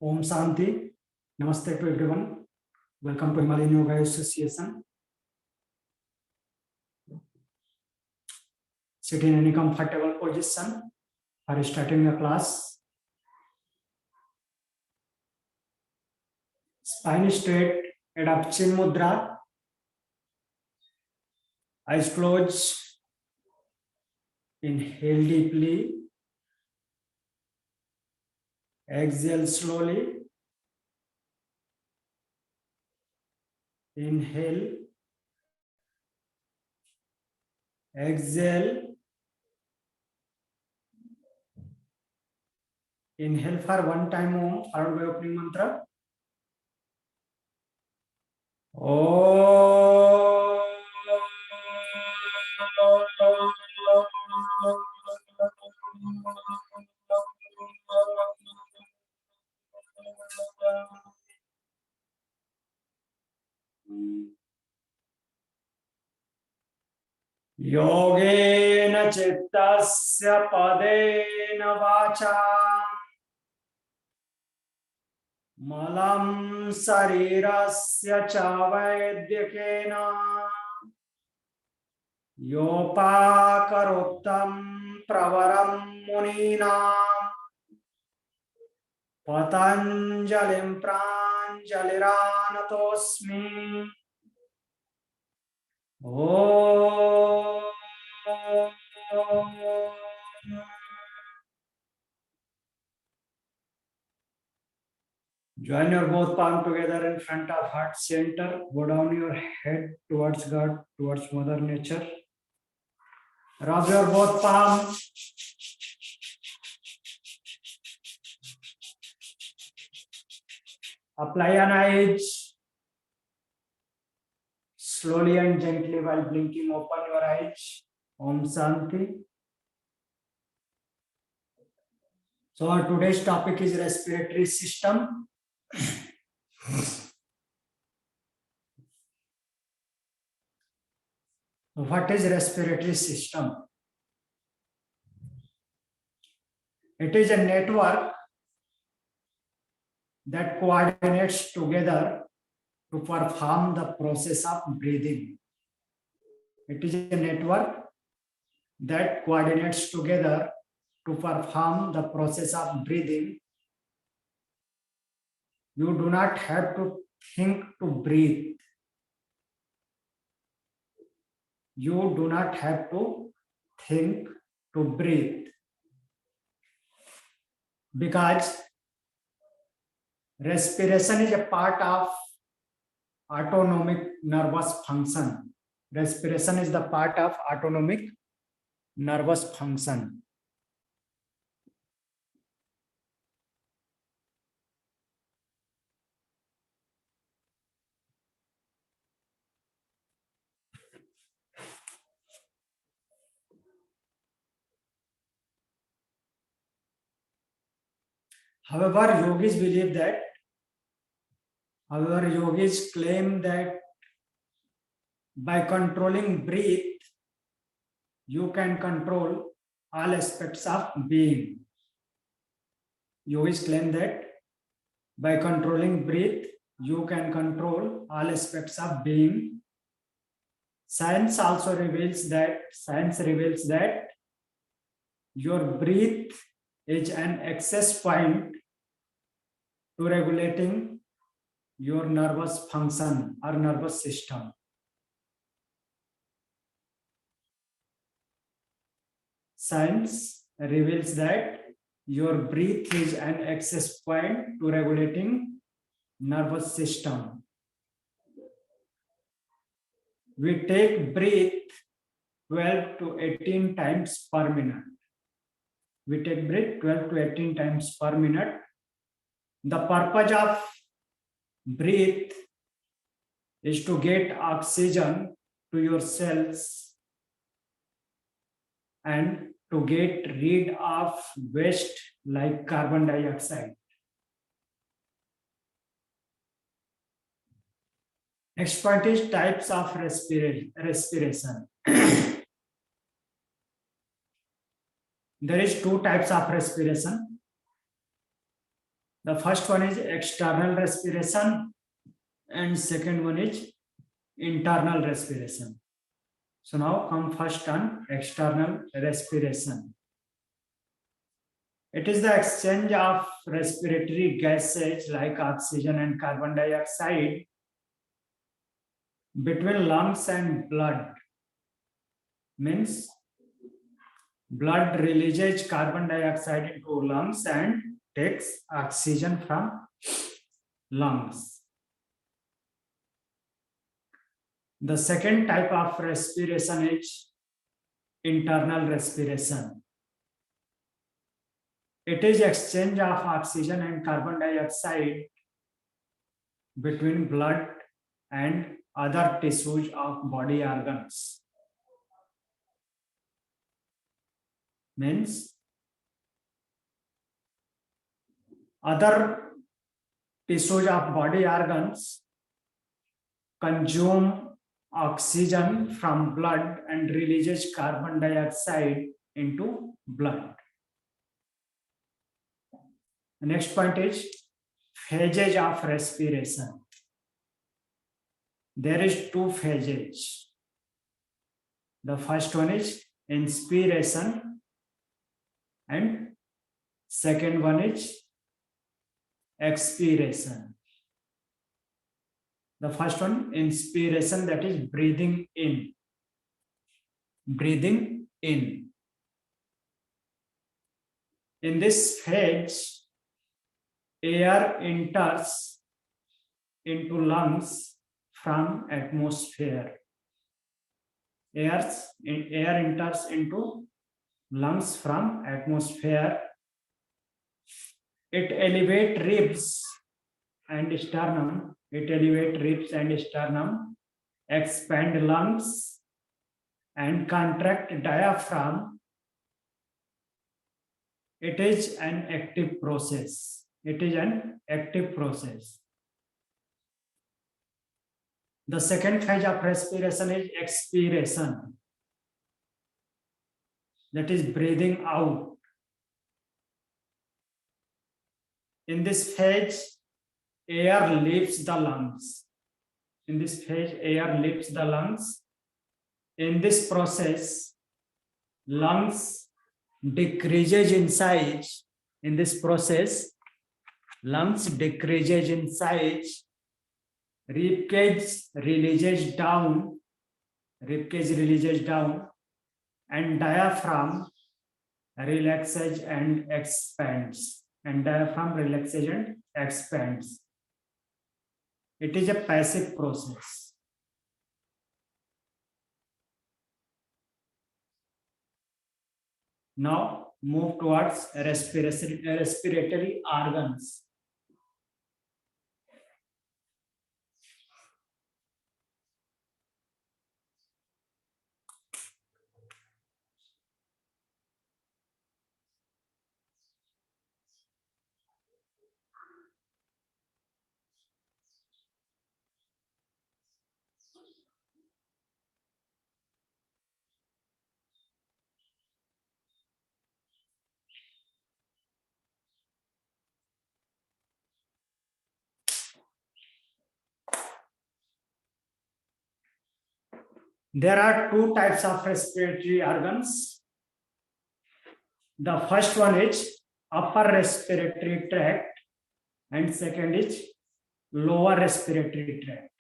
Om Shanti. Namaste to everyone. Welcome to Himalayan Yoga Association. Sit in any comfortable position for starting the class. Spine straight, head up, chin mudra. Eyes closed. Inhale deeply. Exhale slowly. Inhale. Exhale. Inhale for one time Om, followed by opening mantra. Om. Yogena cittasya padena vacha malam sarirasya cha vaidyakena yopakarottam pravaram muninam patanjalim pranjaliranatosmi. Oh, join your both palms together in front of heart center. Go down your head towards God, towards Mother Nature. Rub your both palms. Apply an eyes. Slowly and gently while blinking, open your eyes. Om Shanti. So our today's topic is respiratory system. What is respiratory system? It is a network that coordinates together to perform the process of breathing. It is a network that coordinates together to perform the process of breathing. You do not have to think to breathe. You do not have to think to breathe. Because respiration is a part of autonomic nervous function. Respiration is the part of autonomic nervous function. However, yogis claim that by controlling breath, you can control all aspects of being. Yogis claim that by controlling breath, you can control all aspects of being. Science reveals that your breath is an access point to regulating your nervous function or nervous system. Science reveals that your breath is an access point to regulating nervous system. We take breath 12 to 18 times per minute. We take breath 12 to 18 times per minute. The purpose of breath is to get oxygen to your cells and to get rid of waste like carbon dioxide. Next point is types of respiration. There is two types of respiration. The first one is external respiration and second one is internal respiration. So now come first on external respiration. It is the exchange of respiratory gases like oxygen and carbon dioxide between lungs and blood. Means blood releases carbon dioxide into lungs and takes oxygen from lungs. The second type of respiration is internal respiration. It is exchange of oxygen and carbon dioxide between blood and other tissues of body organs. Means other tissues of body organs consume oxygen from blood and releases carbon dioxide into blood. The next point is phases of respiration. There is two phases. The first one is inspiration and second one is expiration. The first one, inspiration, that is breathing in. Breathing in. In this phase, air enters into lungs from atmosphere. Air enters into lungs from atmosphere. It elevates ribs and sternum. It elevates ribs and sternum, expand lungs and contract diaphragm. It is an active process. It is an active process. The second phase of respiration is expiration. That is breathing out. In this phase, air leaves the lungs. In this phase, air leaves the lungs. In this process, lungs decreases in size. In this process, lungs decreases in size. Ribcage releases down. Ribcage releases down. And diaphragm relaxes and expands. And diaphragm relaxes and expands. It is a passive process. Now move towards respiratory organs. There are two types of respiratory organs. The first one is upper respiratory tract and second is lower respiratory tract.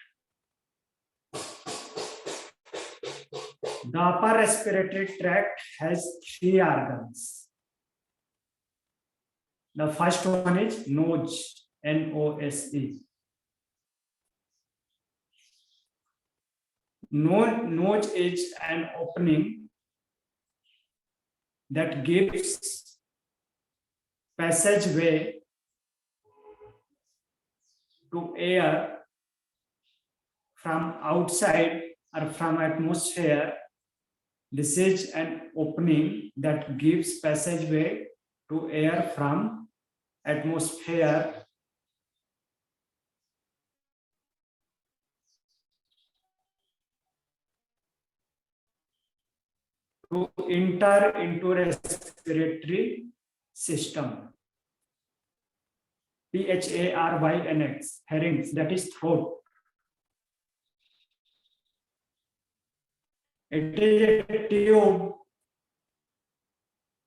The upper respiratory tract has three organs. The first one is nose, N-O-S-E. Nose is an opening that gives passageway to air from outside or from atmosphere. This is an opening that gives passageway to air from atmosphere to enter into respiratory system. pharynx, pharynx, that is throat. It is a tube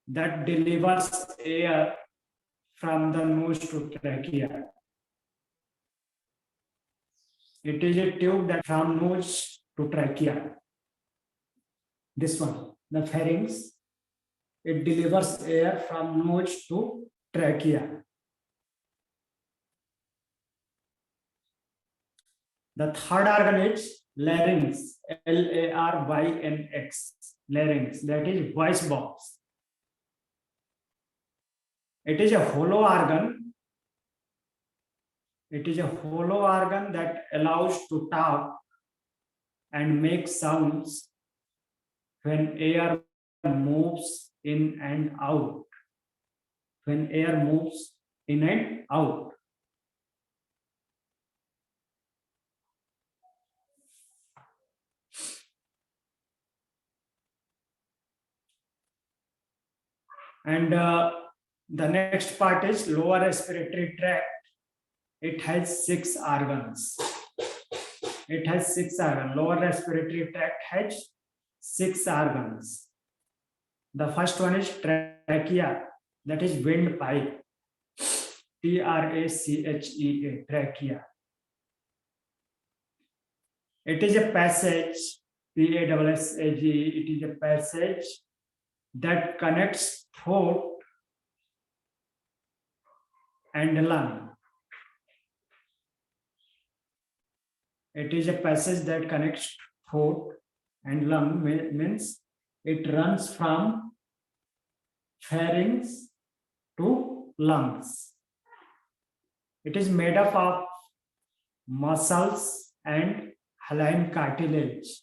that delivers air from the nose to trachea. It is a tube that from nose to trachea. This one, the pharynx, it delivers air from nose to trachea. The third organ is larynx, Larynx, larynx, that is voice box. It is a hollow organ. It is a hollow organ that allows to talk and make sounds when air moves in and out. When air moves in and out. And the next part is lower respiratory tract. It has 6 organs. It has 6 organs. Lower respiratory tract has 6 organs. The first one is trachea, that is windpipe. Trachea, trachea. It is a passage, Passage. It is a passage that connects throat and lung. It is a passage that connects throat and lung, means it runs from pharynx to lungs. It is made up of muscles and hyaline cartilage.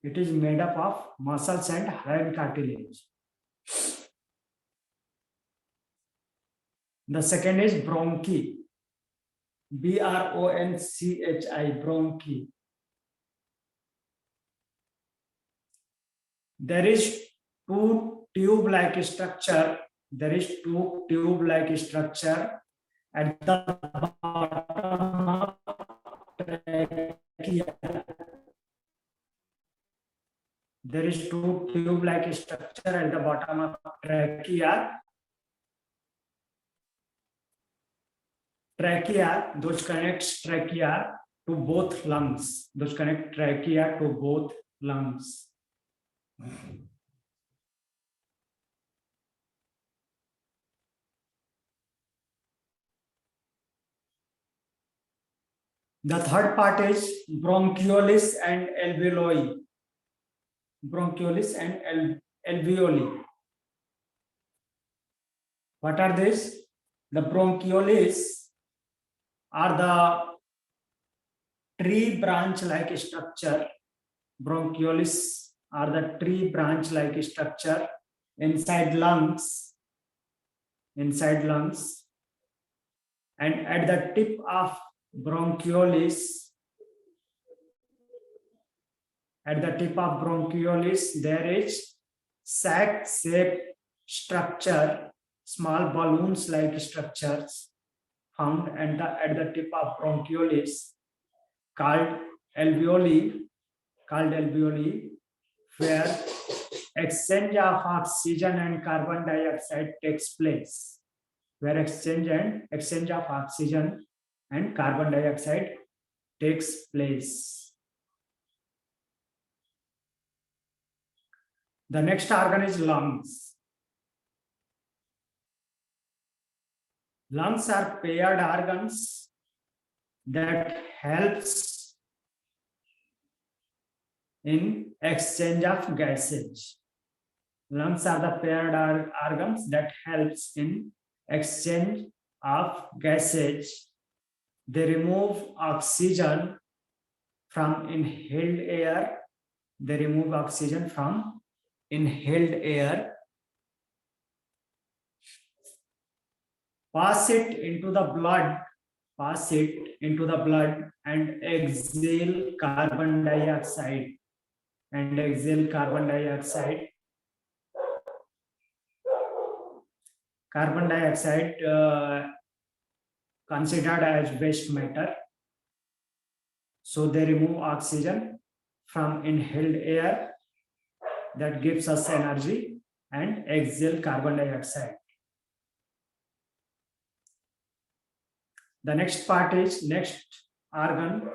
It is made up of muscles and hyaline cartilage. The second is bronchi. Bronchi, bronchi. There is two tube-like structure. There is two tube-like structure at the bottom of trachea. There is two tube-like structure at the bottom of trachea. Trachea, those connects trachea to both lungs. Those connect trachea to both lungs. The third part is bronchioles and alveoli. Bronchioles and alveoli. What are these? The bronchioles are the tree branch-like structure. Bronchioles are the tree branch-like structure inside lungs. Inside lungs. And at the tip of bronchioles, there is sac-shaped structure, small balloons-like structures found at the tip of bronchioles called alveoli, where exchange of oxygen and carbon dioxide takes place. Where exchange of oxygen and carbon dioxide takes place. The next organ is lungs. Lungs are paired organs that helps in exchange of gases. Lungs are the paired organs that helps in exchange of gases. They remove oxygen from inhaled air. Pass it into the blood and exhale carbon dioxide. Carbon dioxide considered as waste matter. So they remove oxygen from inhaled air that gives us energy and exhale carbon dioxide. The next organ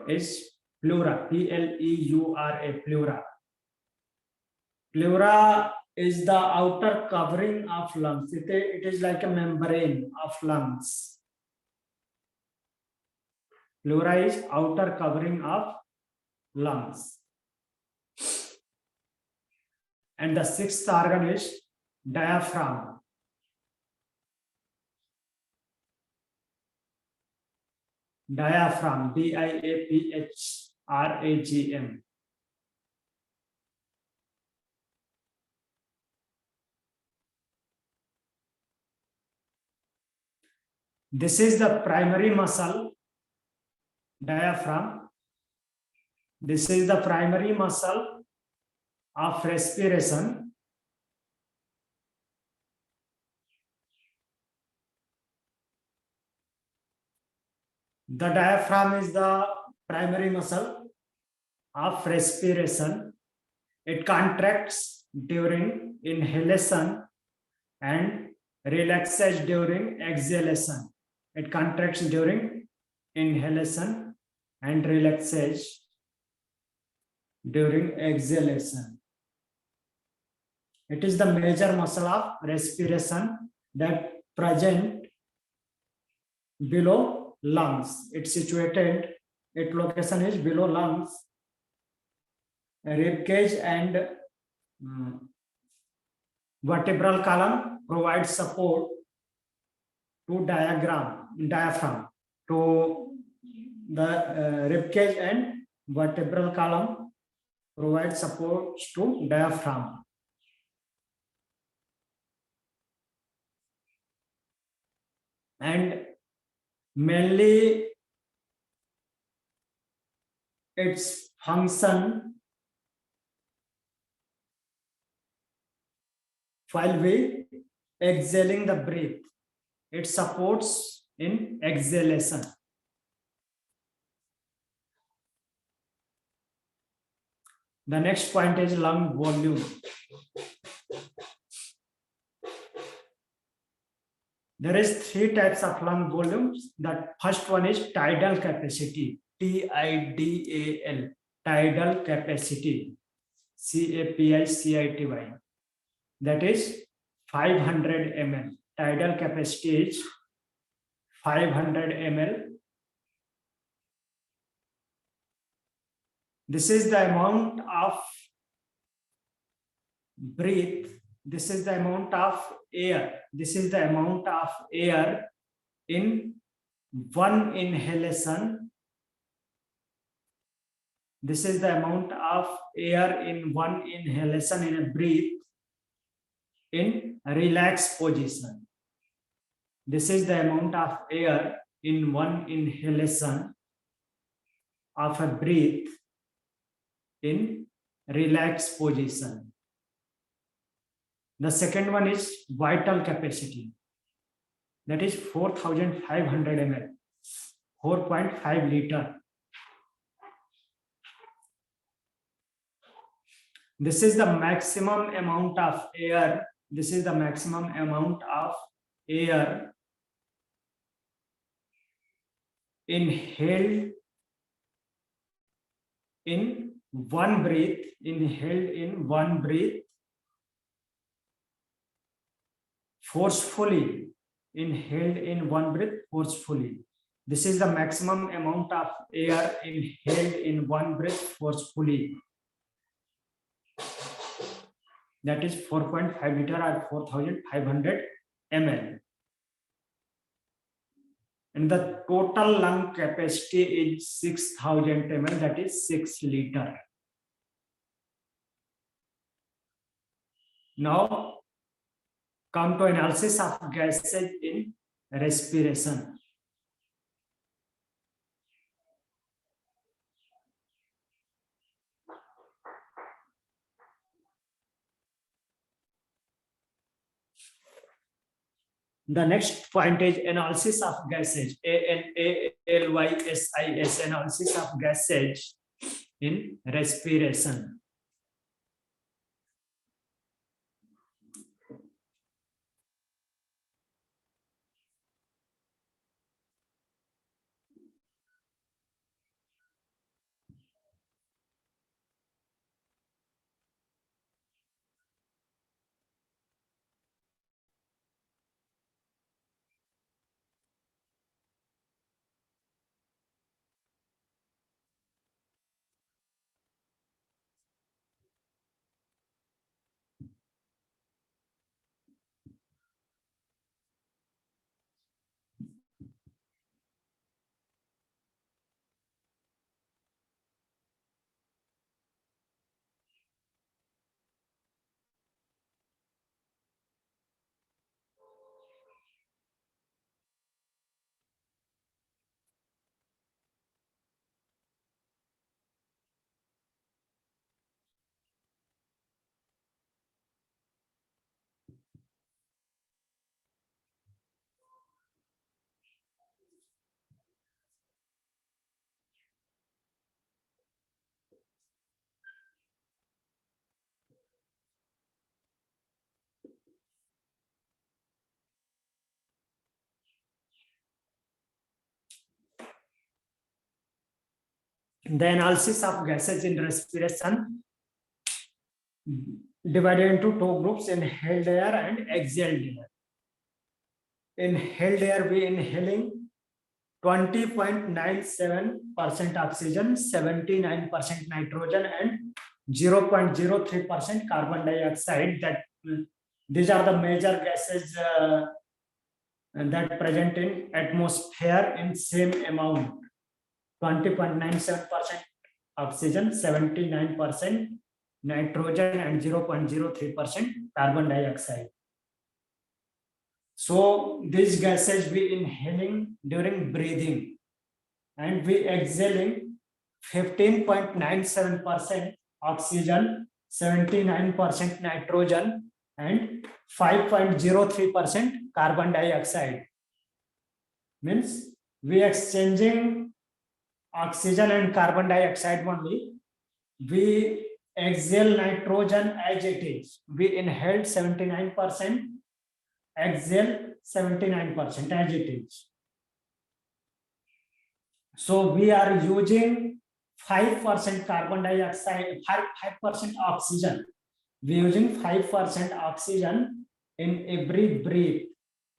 is pleura, P-L-E-U-R-A, pleura. Pleura is the outer covering of lungs. It is like a membrane of lungs. Pleura is outer covering of lungs. And the sixth organ is diaphragm. Diaphragm, D-I-A-P-H-R-A-G-M. This is the primary muscle, diaphragm. This is the primary muscle of respiration. The diaphragm is the primary muscle of respiration. It contracts during inhalation and relaxes during exhalation. It contracts during inhalation and relaxes during exhalation. It is the major muscle of respiration that present below lungs. Its location is below lungs. Rib cage and vertebral column provides support to diaphragm. To the rib cage and vertebral column provide support to diaphragm. And mainly its function while we exhaling the breath, it supports in exhalation. The next point is lung volume. There is 3 types of lung volumes. The first one is tidal capacity, T-I-D-A-L, tidal capacity, C-A-P-I-C-I-T-Y. That is 500 ml. Tidal capacity is 500 ml. This is the amount of breath. This is the amount of air. This is the amount of air in one inhalation. This is the amount of air in one inhalation in a breath in relaxed position. This is the amount of air in one inhalation of a breath in relaxed position. The second one is vital capacity. That is 4,500 ml, 4.5 liter. This is the maximum amount of air. This is the maximum amount of air inhaled in one breath, forcefully, inhaled in one breath forcefully. This is the maximum amount of air inhaled in one breath forcefully. That is 4.5 liter or 4,500 ml. And the total lung capacity is 6,000 ml, that is 6 liter. Now come to analysis of gases in respiration. The next point is analysis of gases. ANALYSIS, analysis of gases in respiration. The analysis of gases in respiration divided into two groups: inhaled air and exhaled air. Inhaled air, we inhaling 20.97% oxygen, 79% nitrogen, and 0.03% carbon dioxide. These are the major gases that present in atmosphere in same amount: 20.97% oxygen, 79% nitrogen, and 0.03% carbon dioxide. So these gases we inhaling during breathing, and we exhaling 15.97% oxygen, 79% nitrogen, and 5.03% carbon dioxide. Means we exchanging oxygen and carbon dioxide only. We exhale nitrogen as it is. We inhaled 79%, exhale 79% as it is. So we are using 5% carbon dioxide, 5% oxygen. We are using 5% oxygen in every breath.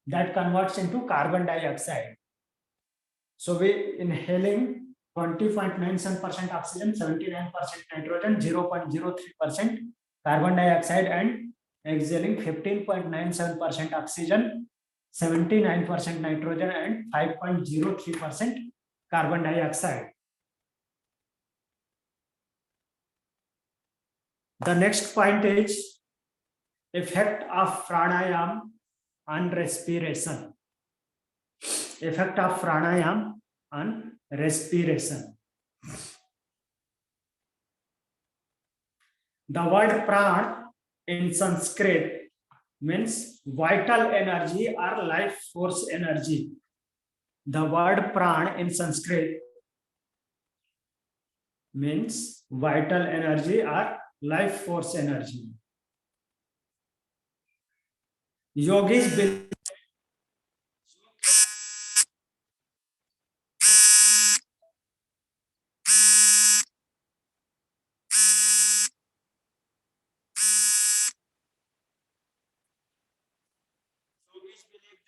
That converts into carbon dioxide. So we inhaling 20.97% oxygen, 79% nitrogen, 0.03% carbon dioxide, and exhaling 15.97% oxygen, 79% nitrogen, and 5.03% carbon dioxide. The next point is effect of pranayama on respiration. Effect of pranayama on respiration. The word pran in Sanskrit means vital energy or life force energy. The word pran in Sanskrit means vital energy or life force energy. Yogis believe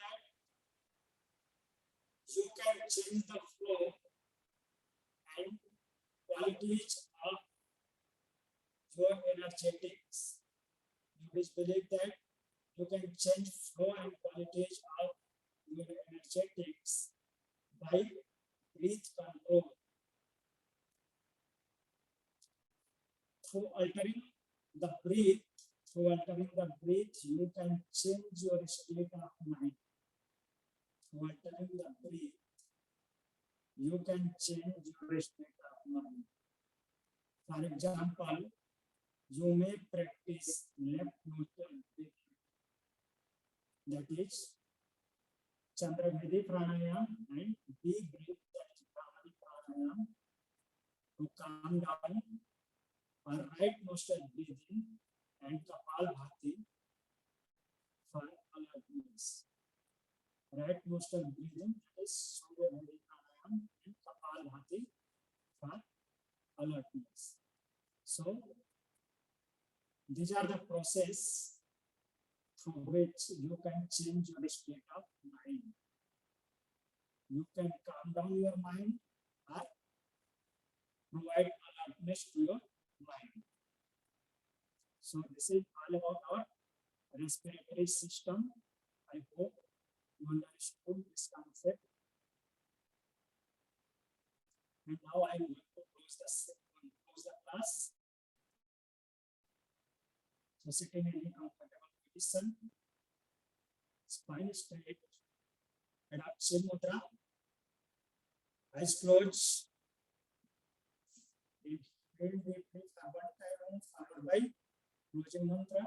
that you can change the flow and qualities of your energetics. Yogis believe that you can change flow and qualities of your energetics by breath control. Through altering the breath, you can change your state of mind. Through altering the breath, you can change your state of mind. For example, you may practice left nostril breathing. That is, Chandravidhi pranayam and deep breath, that is Brahmani pranayam, to calm down, or right nostril breathing and Kapalbhati for alertness. Right nostril breathing, that is Suryavidhi pranayam and Kapalbhati for alertness. So these are the process through which you can change your state of mind. You can calm down your mind or provide alertness to your mind. So this is all about our respiratory system. I hope you understood this concept. And now I am going to close the class. So sitting in a comfortable position, spine straight, adopt chin mudra, eyes closed. Inhale deeply for 1 time, followed by closing mantra.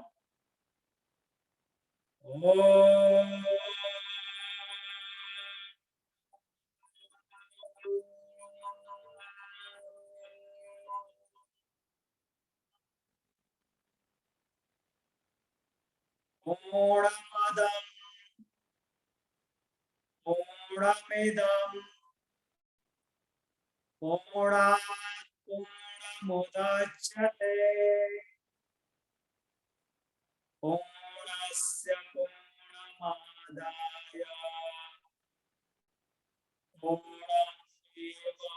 Omadam, Omidam, Omodachyate, Omasya Omadaya,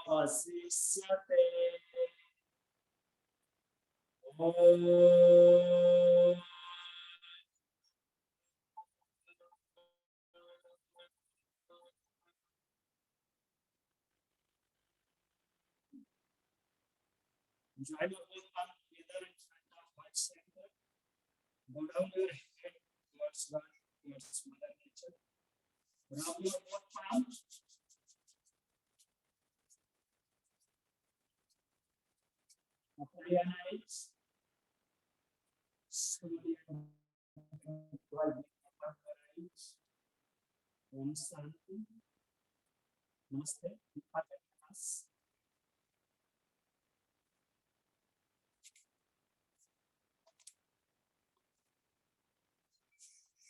Omavasisyate, Om. Join your both palms together in front of heart center. Go down your head towards God, towards Mother Nature. Rub your both palms. Open your eyes. Slowly and quietly open your eyes. Om Shanti. Namaste. Perfect class.